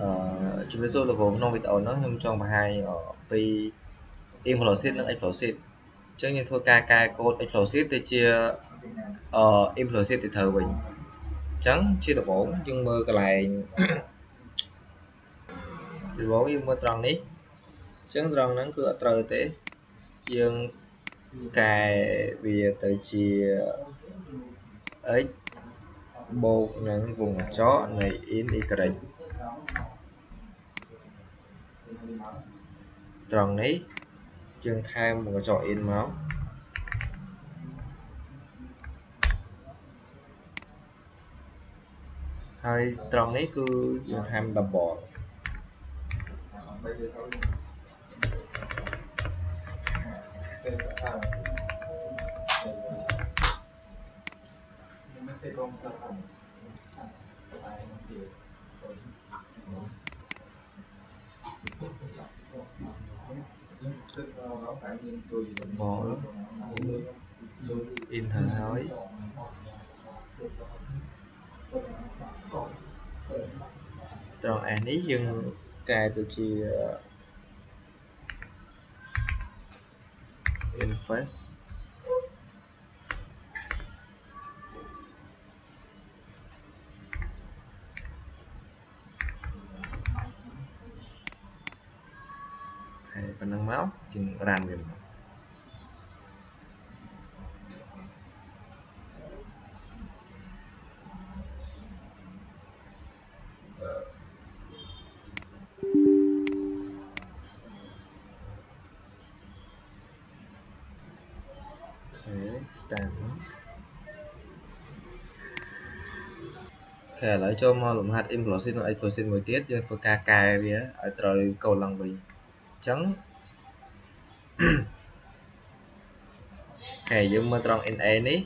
ជំរាបសួរលោកគ្រូក្នុងវីដេអូហ្នឹងខ្ញុំចង់បង្ហាញពី implicit និង explicit អញ្ចឹងយើងធ្វើការកែកូដ explicit ទៅជាimplicit ទៅត្រូវវិញអញ្ចឹងជាដំបូងយើងមើលកន្លែងជាដំបូងយើងមើលត្រង់នេះអញ្ចឹងត្រង់ហ្នឹងគឺអត់ត្រូវទេយើងកែវាទៅជា x បូកនឹងវងកញ្ចក់នៃ in y ត្រង់នេះយើងថែមវងកញ្ចក់ in មកហើយត្រង់នេះគឺយើងថែម double បល in ហើយត្រង់ s នេះយើងកែទៅជា inverse ហើយប៉ុណ្ណឹងមកជាងរ៉ានវាមកstart ឥឡូវចូលមកលំហាត់ implicit និង explicit មួយទៀតយើងធ្វើការកែវាឲ្យត្រូវកូដឡើងវិញអញ្ចឹងយើងមើលត្រង់ in a នេះ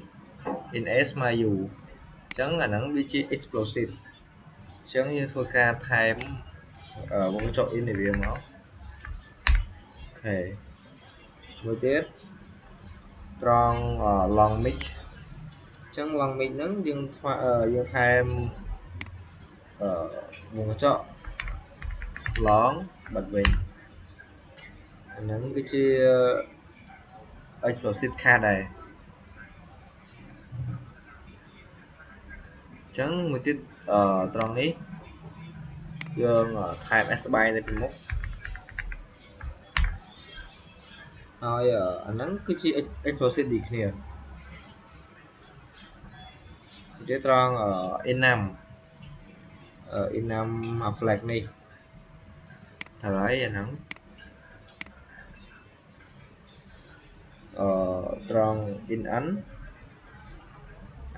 in a ស្មើ u អញ្ចឹងអាហ្នឹងវាជា explosive អញ្ចឹងយើងធ្វើការថែមវងកញ្ចក់ in នៃវាមកមួយទៀតត្រង់ long mix អញ្ចឹង long mix ហ្នឹងយើងថែមវងកញ្ចក់ long បិទវិញអាហ្នឹងគឺជា explosive card ដែរអញ្ចឹងមួយទៀតត្រង់នេះយើងថែម s ស្បែកទៅពីមុខហើយអាហ្នឹងគឺជា explosive ដូចគ្នាជាត្រង់ enum flag នេះហើយអាហ្នឹងត្រង់ in n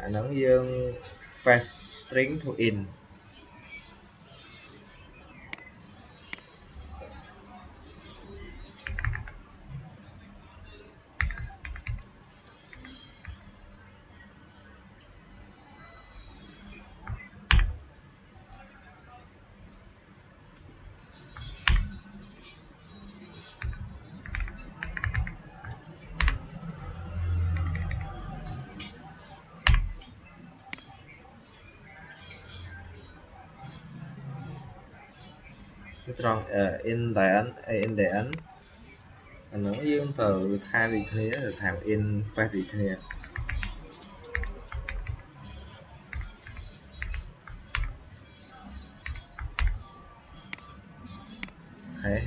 អាហ្នឹងយើង fast string to inត្រង់ in dn អាហ្នឹងយើងត្រូវថែមដូចគ្នាថែម in fast ដូចគ្នា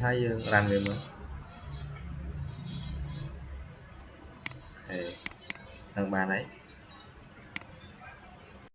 ហើយយើង run វាមកនឹងបានហើយ